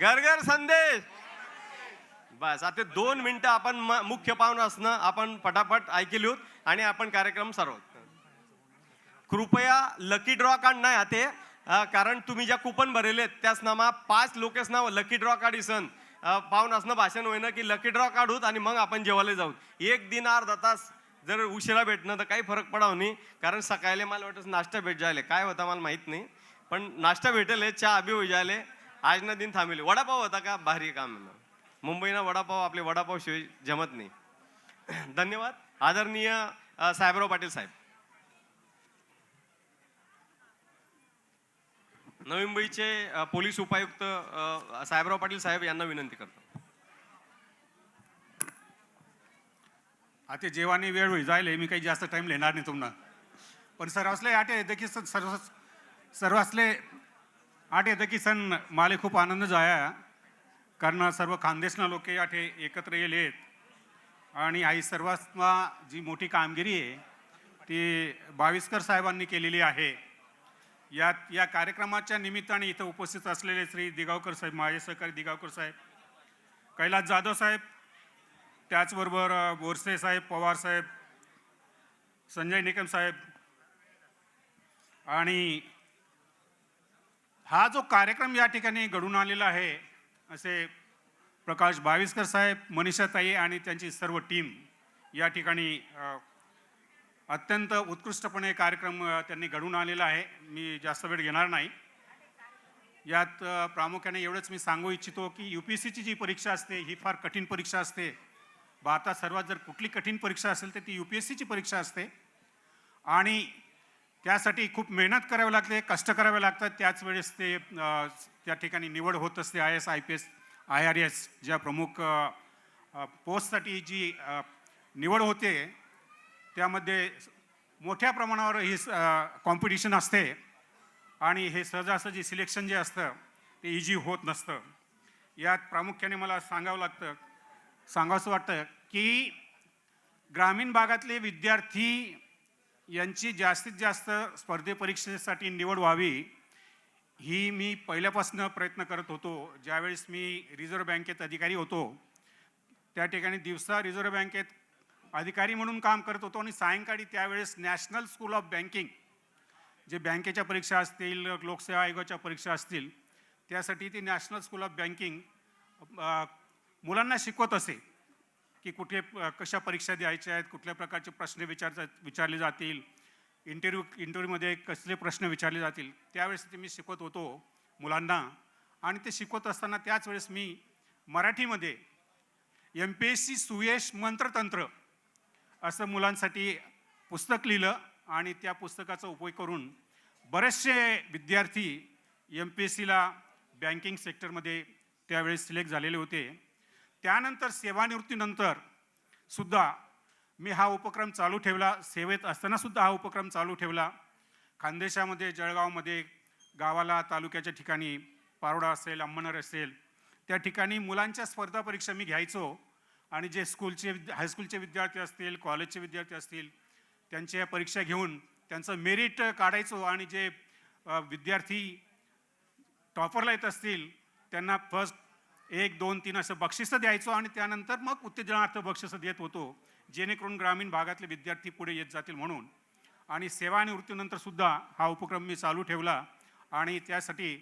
घर घर संदेश. बस आता 2 मिनिटं आपण मुख्य पाहुणा असणं आपण पटापट ऐकली आणि आपण कार्यक्रम सर्व कृपया लकी ड्रॉ कार्ड नाही आते कारण तुम्ही ज्या कुपन भरेले त्याच नामा 5 लोकेस नाव लकी ड्रॉ कार्ड इसन पाहून असणं भाषण होईना की लकी ड्रॉ कार्ड होत आणि मग आपण जेवायला जाऊ. एक दिन अर्धा तास जर उशिरा भेटणं तर काही फरक पडाव नाही कारण सकाळी मला वाटतं नाश्ता भेट जायले काय होता मला माहित नाही पण नाश्ता भेटेल चहा अभि हो जायले. आज ना दिन थांबले वडापाव होता का भारी काम मुंबईना वडापाव आपले वडापाव शिवाय जमत नाही. धन्यवाद आदरणीय साहेबराव पाटील साहेब. नवी मुंबईचे पोलीस उपायुक्त साहेबराव पाटील साहेब यांना विनंती करतो. आता जेवानी वेळ होई जायले मी काही जास्त टाइम लेणार नाही तुम्हाला पण सर्वासले आठ येतं की सर्वासले आठ येतं की सण माले खूप आनंद जाया कारण सर्व खानदेशना लोक आठे एकत्र येलेत आणि आई सर्वांना जी मोठी कामगिरी आहे ती बाविस्कर साहेबांनी केलेली आहे. या कार्यक्रमाच्या निमित्ताने इथं उपस्थित असलेले श्री दिगावकर साहेब माझे सहकारी दिगावकर साहेब कैलास जाधव साहेब त्याचबरोबर बोरसे साहेब पवार साहेब संजय निकम साहेब आणि हा जो कार्यक्रम या ठिकाणी घडून आलेला आहे असे प्रकाश बाविस्कर साहेब मनीषाताई आणि त्यांची सर्व टीम या ठिकाणी अत्यंत उत्कृष्टपणे कार्यक्रम त्यांनी घडवून आणलेला आहे. मी जास्त वेळ घेणार नाही. यात प्रामुख्याने एवढंच मी सांगू इच्छितो की UPSCची जी परीक्षा असते ही फार कठीण परीक्षा असते. भारतात सर्वात जर कुठली कठीण परीक्षा असेल तर ती UPSCची परीक्षा असते आणि त्यासाठी खूप मेहनत करावी लागते कष्ट करावे लागतात. त्याच वेळेस ते त्या ठिकाणी निवड होत असते IAS IPS IRS ज्या प्रमुख पोस्टसाठी जी निवड होते त्यामध्ये मोठ्या प्रमाणावर ही कॉम्पिटिशन असते आणि हे सहजासहजी सिलेक्शन जे असतं ते इझी होत नसतं. यात प्रामुख्याने मला सांगावंसं वाटतं की ग्रामीण भागातले विद्यार्थी यांची जास्तीत जास्त स्पर्धे परीक्षेसाठी निवड व्हावी ही मी पहिल्यापासून प्रयत्न करत होतो. ज्यावेळेस मी रिझर्व्ह बँकेत अधिकारी होतो त्या ठिकाणी दिवसा रिझर्व्ह बँकेत अधिकारी म्हणून काम करत होतो आणि सायंकाळी त्यावेळेस नॅशनल स्कूल ऑफ बँकिंग जे बँकेच्या परीक्षा असतील लोकसेवा आयोगाच्या परीक्षा असतील त्यासाठी ती नॅशनल स्कूल ऑफ बँकिंग मुलांना शिकवत असे की कुठे कशा परीक्षा द्यायच्या आहेत कुठल्या प्रकारचे प्रश्न विचारले जातील इंटरव्ह्यूमध्ये कसले प्रश्न विचारले जातील त्यावेळेस ते मी शिकवत होतो मुलांना. आणि ते शिकवत असताना त्याच वेळेस मी मराठीमध्ये MPSC सुयश मंत्रतंत्र असं मुलांसाठी पुस्तक लिहिलं आणि त्या पुस्तकाचा उपयोग करून बरेचसे विद्यार्थी MPSCला बँकिंग सेक्टरमध्ये त्यावेळेस सिलेक्ट झालेले होते. त्यानंतर सेवानिवृत्तीनंतर सुद्धा मी हा उपक्रम चालू ठेवला. सेवेत असतानासुद्धा हा उपक्रम चालू ठेवला. खानदेशामध्ये जळगावमध्ये गावाला तालुक्याच्या ठिकाणी पारोडा असेल अंमनेर असेल त्या ठिकाणी मुलांच्या स्पर्धा परीक्षा मी घ्यायचो आणि जे हायस्कूलचे विद्यार्थी असतील कॉलेजचे विद्यार्थी असतील त्यांच्या परीक्षा घेऊन त्यांचं मेरिट काढायचो आणि जे विद्यार्थी टॉपरला येत असतील त्यांना फर्स्ट 1, 2, 3 असं बक्षिसं द्यायचो आणि त्यानंतर मग उत्तेजनार्थ बक्षिसं देत होतो जेणेकरून ग्रामीण भागातले विद्यार्थी पुढे येत जातील म्हणून. आणि सेवानिवृत्तीनंतर सुद्धा हा उपक्रम मी चालू ठेवला आणि त्यासाठी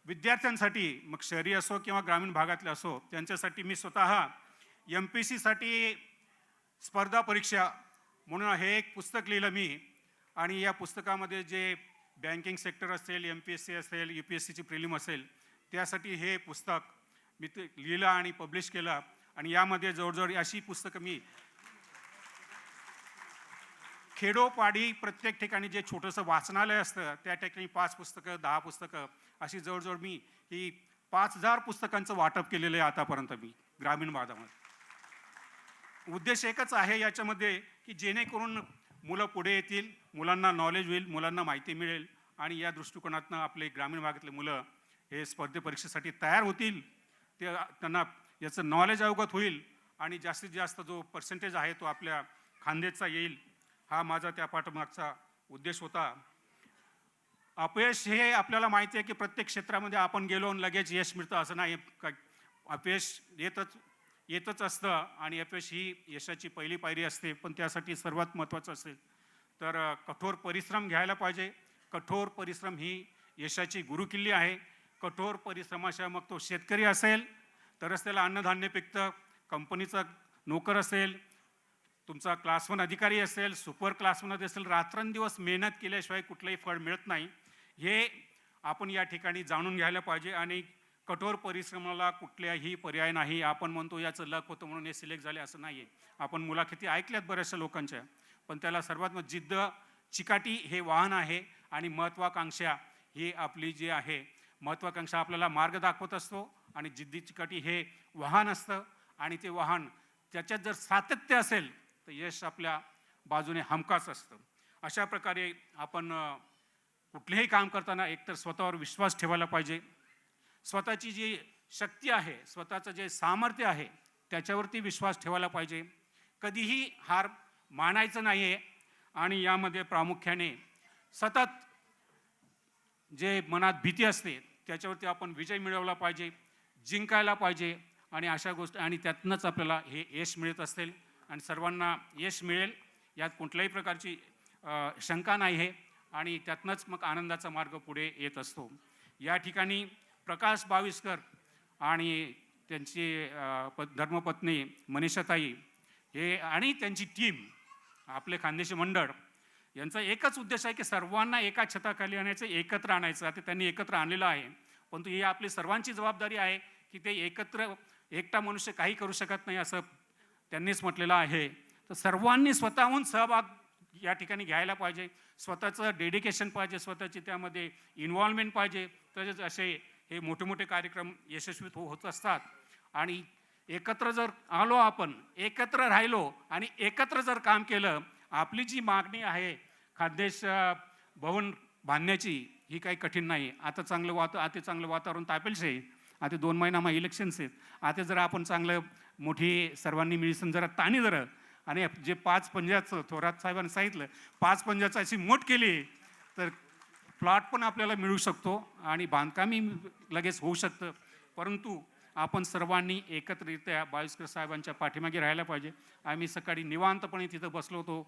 विद्यार्थ्यांसाठी मग शहरी असो किंवा ग्रामीण भागातले असो त्यांच्यासाठी मी स्वतः MPSCसाठी स्पर्धा परीक्षा म्हणून हे एक पुस्तक लिहिलं मी आणि या पुस्तकामध्ये जे बँकिंग सेक्टर असेल MPSC असेल UPSCची प्रिलिम असेल त्यासाठी हे पुस्तक मी ते लिहिलं आणि पब्लिश केलं. आणि यामध्ये जवळजवळ अशी पुस्तकं मी खेडोपाडी प्रत्येक ठिकाणी जे छोटंसं वाचनालय असतं त्या ठिकाणी 5 पुस्तकं 10 पुस्तकं अशी जवळजवळ मी ही 5000 पुस्तकांचं वाटप केलेलं आहे आतापर्यंत मी ग्रामीण भागामध्ये. उद्देश एकच आहे याच्यामध्ये की जेणेकरून मुलं पुढे येतील मुलांना नॉलेज होईल मुलांना माहिती मिळेल आणि या दृष्टिकोनातून आपले ग्रामीण भागातले मुलं हे स्पर्धे परीक्षेसाठी तयार होतील ते त्यांना याचं नॉलेज अवगत होईल आणि जास्तीत जास्त जो पर्सेंटेज आहे तो आपल्या खानदेशचा येईल हा माझा त्या पाठमागचा उद्देश होता. अपयश हे आपल्याला माहिती आहे की प्रत्येक क्षेत्रामध्ये आपण गेलो आणि लगेच यश मिळतं असं नाही. अपयश येतच असतं आणि अपयश ही यशाची पहिली पायरी असते. पण त्यासाठी सर्वात महत्त्वाचं असेल तर कठोर परिश्रम घ्यायला पाहिजे. कठोर परिश्रम ही यशाची गुरुकिल्ली आहे. कठोर परिश्रमाशिवाय मग तो शेतकरी असेल तरच त्याला अन्नधान्य पिकतं, कंपनीचा नोकर असेल, तुमचा क्लास 1 अधिकारी असेल, सुपर क्लास 1 असेल, रात्रंदिवस मेहनत केल्याशिवाय कुठलंही फळ मिळत नाही. हे आपण या ठिकाणी जाणून घ्यायला पाहिजे. आणि कठोर परिश्रमाला कुठल्याही पर्याय नाही. आपण म्हणतो याचं लक होतं म्हणून हे सिलेक्ट झाले असं नाही आहे. आपण मुलाखती ऐकल्यात बऱ्याचशा लोकांच्या, पण त्याला सर्वात जिद्द, चिकाटी हे वाहन आहे. आणि महत्त्वाकांक्षा ही आपली जी आहे, महत्त्वाकांक्षा आपल्याला मार्ग दाखवत असतो आणि जिद्दी चिकाटी हे वाहन असतं. आणि ते वाहन त्याच्यात जर सातत्य असेल तर यश आपल्या बाजूने हमखास असतं. अशा प्रकारे आपण कुठलेही काम करताना एकतर स्वतःवर विश्वास ठेवायला पाहिजे. स्वतःची जी शक्ती आहे, स्वतःचं जे सामर्थ्य आहे त्याच्यावरती विश्वास ठेवायला पाहिजे. कधीही हार मानायचं नाही आहे. आणि यामध्ये प्रामुख्याने सतत जे मनात भीती असते त्याच्यावरती आपण विजय मिळवला पाहिजे, जिंकायला पाहिजे. आणि अशा गोष्टी, आणि त्यातनंच आपल्याला हे यश मिळत असेल आणि सर्वांना यश मिळेल यात कुठल्याही प्रकारची शंका नाही आहे. आणि त्यातनंच मग आनंदाचा मार्ग पुढे येत असतो. या ठिकाणी प्रकाश बाविस्कर आणि त्यांची धर्मपत्नी मनीषाताई हे आणि त्यांची टीम, आपले खानदेशी मंडळ, यांचा एकच उद्देश आहे की सर्वांना एका छताखाली आणायचं, एकत्र आणायचं. आता त्यांनी एकत्र आणलेलं आहे, परंतु ही आपली सर्वांची जबाबदारी आहे की ते एकटा मनुष्य काही करू शकत नाही असं त्यांनीच म्हटलेलं आहे. तर सर्वांनी स्वतःहून सहभाग या ठिकाणी घ्यायला पाहिजे. स्वतःचं डेडिकेशन पाहिजे, स्वतःची त्यामध्ये इन्व्हॉल्वमेंट पाहिजे. तसेच असे हे मोठे मोठे कार्यक्रम यशस्वी होत असतात. आणि एकत्र जर आलो, आपण एकत्र राहिलो आणि एकत्र जर काम केलं, आपली जी मागणी आहे खानदेश भवन बांधण्याची, ही काही कठीण नाही. आता चांगलं वातावरण तापेलच आहे. आता 2 महिन्यामध्ये इलेक्शन्स आहेत. आता जर आपण चांगलं मोठी सर्वांनी मिळून जरा ताणी जरा, आणि जे 5 पंजाचं थोरात साहेबांनी सांगितलं, 5 पंजाचं अशी मोठ केली तर प्लॉट पण आपल्याला मिळू शकतो आणि बांधकामही लगेच होऊ शकतं. परंतु आपण सर्वांनी एकत्रित्या बाविस्कर साहेबांच्या पाठीमागे राहायला पाहिजे. आम्ही सकाळी निवांतपणे तिथं बसलो होतो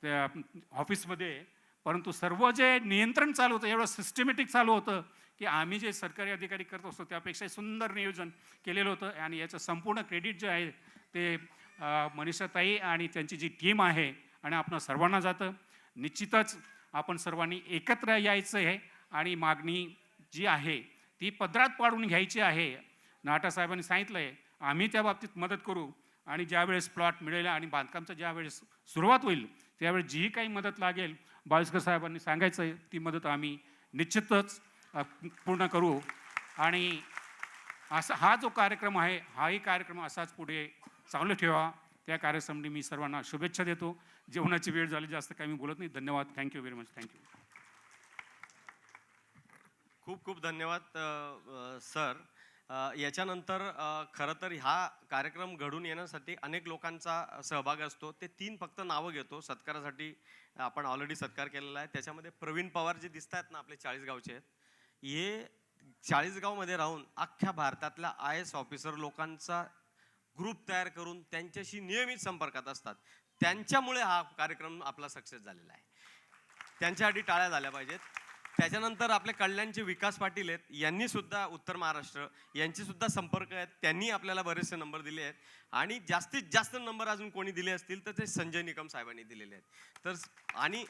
त्या ऑफिसमध्ये, परंतु सर्व जे नियंत्रण चालू होतं एवढं सिस्टमॅटिक चालू होतं की आम्ही जे सरकारी अधिकारी करत असतो त्यापेक्षा सुंदर नियोजन केलेलं होतं. आणि याचं संपूर्ण क्रेडिट जे आहे ते मनीषाताई आणि त्यांची जी टीम आहे आणि आपण सर्वांना जातं. निश्चितच आपण सर्वांनी एकत्र यायचं आहे आणि मागणी जी आहे ती पदरात पाडून घ्यायची आहे. नाटा साहेबांनी सांगितलं आहे, आम्ही त्या बाबतीत मदत करू. आणि ज्यावेळेस प्लॉट मिळेल आणि बांधकामचं ज्यावेळेस सुरुवात होईल त्यावेळेस जी काही मदत लागेल, बाविस्कर साहेबांनी सांगायचं आहे, ती मदत आम्ही निश्चितच पूर्ण करू. आणि असा हा जो कार्यक्रम आहे, हाही कार्यक्रम असाच पुढे चालू ठेवा. त्या कार्यक्रमाने मी सर्वांना शुभेच्छा देतो. जेवणाची वेळ झाली, जास्त काही मी बोलत नाही. धन्यवाद. Thank you very much. थँक्यू. खूप खूप धन्यवाद सर. याच्यानंतर खरं तर हा कार्यक्रम घडून येण्यासाठी अनेक लोकांचा सहभाग असतो. ते 3 फक्त नावं घेतो सत्कारासाठी. आपण ऑलरेडी सत्कार केलेला आहे. त्याच्यामध्ये प्रवीण पवार जे दिसत आहेत ना, आपले 40 गावचे आहेत, हे 40 गावमध्ये राहून अख्ख्या भारतातल्या IAS ऑफिसर लोकांचा ग्रुप तयार करून त्यांच्याशी नियमित संपर्कात असतात. त्यांच्यामुळे हा कार्यक्रम आपला सक्सेस झालेला आहे. त्यांच्यासाठी टाळ्या झाल्या पाहिजेत. त्याच्यानंतर आपले कल्याणचे विकास पाटील आहेत, यांनी सुद्धा उत्तर महाराष्ट्र यांची सुद्धा संपर्क आहेत. त्यांनी आपल्याला बरेचसे नंबर दिले आहेत. आणि जास्तीत जास्त नंबर अजून कोणी दिले असतील तर ते संजय निकम साहेबांनी दिलेले आहेत. तर आणि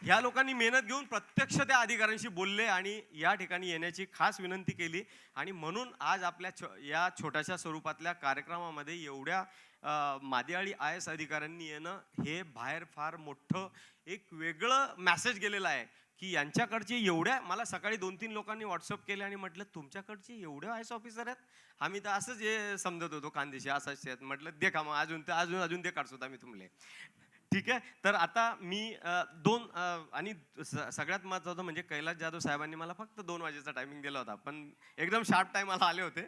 ह्या लोकांनी मेहनत घेऊन प्रत्यक्ष त्या अधिकाऱ्यांशी बोलले आणि या ठिकाणी येण्याची खास विनंती केली. आणि म्हणून आज आपल्या या छोट्याशा स्वरूपातल्या कार्यक्रमामध्ये एवढ्या मादियाळी IAS अधिकाऱ्यांनी येणं हे बाहेर फार मोठं एक वेगळं मेसेज गेलेलं आहे की यांच्याकडचे एवढ्या, मला सकाळी 2-3 लोकांनी व्हॉट्सअप केले आणि म्हटलं तुमच्याकडचे एवढे IAS ऑफिसर आहेत. आम्ही तर असंच हे समजत होतो खानदेशी असाच आहेत. म्हटलं देखा मग अजून ते अजून ते काढतो आम्ही तुमले. ठीक आहे. तर आता मी दोन आणि सगळ्यात महत्त्वाचं म्हणजे कैलास जाधव साहेबांनी मला फक्त 2 वाजेचा टायमिंग दिला होता. पण एकदम शार्प टाईमाला आले होते.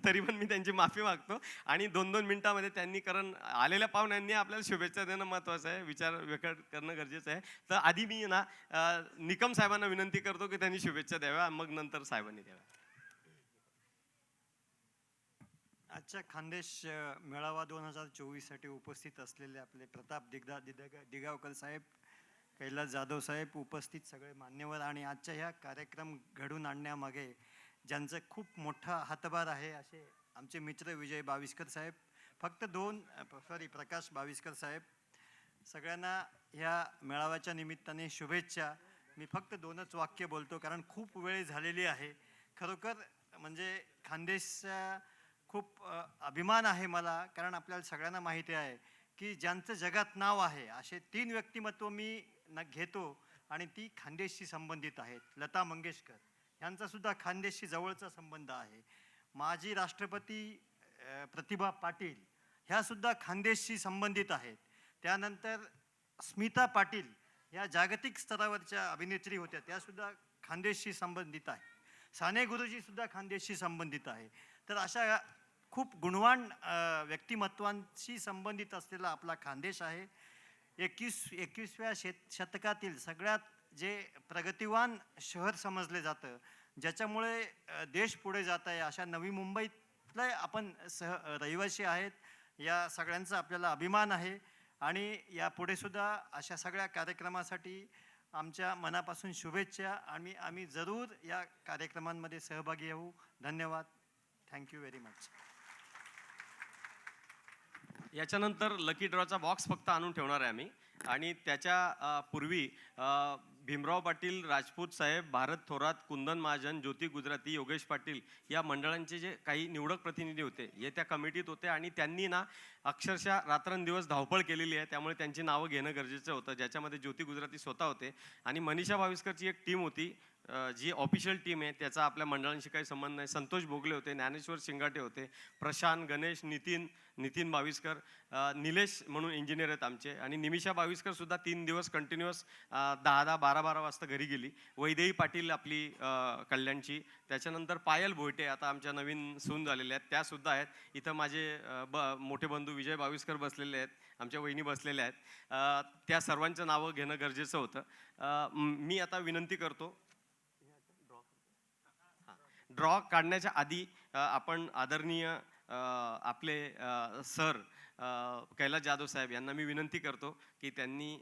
तरी पण मी त्यांची माफी मागतो आणि 2-2 मिनिटामध्ये त्यांनी, कारण आलेल्या पाहुण्यांनी आपल्याला शुभेच्छा देणं महत्त्वाचं आहे, विचार व्यक्त करणं गरजेचं आहे. तर आधी मी ना निकम साहेबांना विनंती करतो की त्यांनी शुभेच्छा द्याव्या, मग नंतर साहेबांनी द्याव्या. आजच्या खानदेश मेळावा 2024 साठी उपस्थित असलेले आपले प्रताप दिगावकर साहेब, कैलास जाधव साहेब, उपस्थित सगळे मान्यवर आणि आजच्या ह्या कार्यक्रम घडून आणण्यामागे ज्यांचा खूप मोठा हातभार आहे असे आमचे मित्र विजय बाविस्कर साहेब, प्रकाश बाविस्कर साहेब, सगळ्यांना ह्या मेळाव्याच्या निमित्ताने शुभेच्छा. मी फक्त 2च वाक्य बोलतो कारण खूप वेळ झालेली आहे. खरोखर म्हणजे खानदेशचा खूप अभिमान आहे मला, कारण आपल्याला सगळ्यांना माहिती आहे की ज्यांचं जगात नाव आहे असे 3 व्यक्तिमत्व मी घेतो आणि ती खानदेशशी संबंधित आहेत. लता मंगेशकर यांचा सुद्धा खानदेशशी जवळचा संबंध आहे. माजी राष्ट्रपती प्रतिभा पाटील ह्या सुद्धा खानदेशशी संबंधित आहेत. त्यानंतर स्मिता पाटील ह्या जागतिक स्तरावरच्या अभिनेत्री होत्या, त्या सुद्धा खानदेशशी संबंधित आहे. साने गुरुजी सुद्धा खानदेशशी संबंधित आहे. तर अशा खूप गुणवान व्यक्तिमत्वांशी संबंधित असलेला आपला खानदेश आहे. 21व्या शतकातील सगळ्यात जे प्रगतिवान शहर समजले जातं, ज्याच्यामुळे देश पुढे जात आहे, अशा नवी मुंबईतले आपण रहिवासी आहेत. या सगळ्यांचा आपल्याला अभिमान आहे आणि यापुढे सुद्धा अशा सगळ्या कार्यक्रमासाठी आमच्या मनापासून शुभेच्छा. आम्ही जरूर या कार्यक्रमांमध्ये सहभागी होऊ. धन्यवाद. Thank you very much. याच्यानंतर लकी ड्रॉचा बॉक्स फक्त आणून ठेवणार आहे आम्ही आणि त्याच्या पूर्वी भीमराव पाटील, राजपूत साहेब, भारत थोरात, कुंदन महाजन, ज्योती गुजराती, योगेश पाटील या मंडळांचे जे काही निवडक प्रतिनिधी होते हे त्या कमिटीत होते आणि त्यांनी ना अक्षरशः रात्रंदिवस धावपळ केलेली आहे. त्यामुळे त्यांची नावं घेणं गरजेचं होतं, ज्याच्यामध्ये ज्योती गुजराती स्वतः होते आणि मनीषा भाविस्करची एक टीम होती जी ऑफिशियल टीम आहे, त्याचा आपल्या मंडळांशी काही संबंध नाही. संतोष भोगले होते, ज्ञानेश्वर शिंगाटे होते, प्रशांत, गणेश, नितीन बाविस्कर, निलेश म्हणून इंजिनियर आहेत आमचे, आणि निमिषा बाविस्कर सुद्धा 3 दिवस कंटिन्युअस 10-10, 12-12 वाजता घरी गेली. वैदेही पाटील आपली कल्याणची, त्याच्यानंतर पायल भोयटे आता आमच्या नवीन सून झालेल्या आहेत, त्या सुद्धा आहेत. इथं माझे मोठे बंधू विजय बाविस्कर बसलेले आहेत, आमच्या वहिनी बसलेल्या आहेत. त्या सर्वांचं नावं घेणं गरजेचं होतं. मी आता विनंती करतो, ड्रॉ काढण्याच्या आधी आपण आदरणीय आपले सर कैलास जाधव साहेब यांना मी विनंती करतो की त्यांनी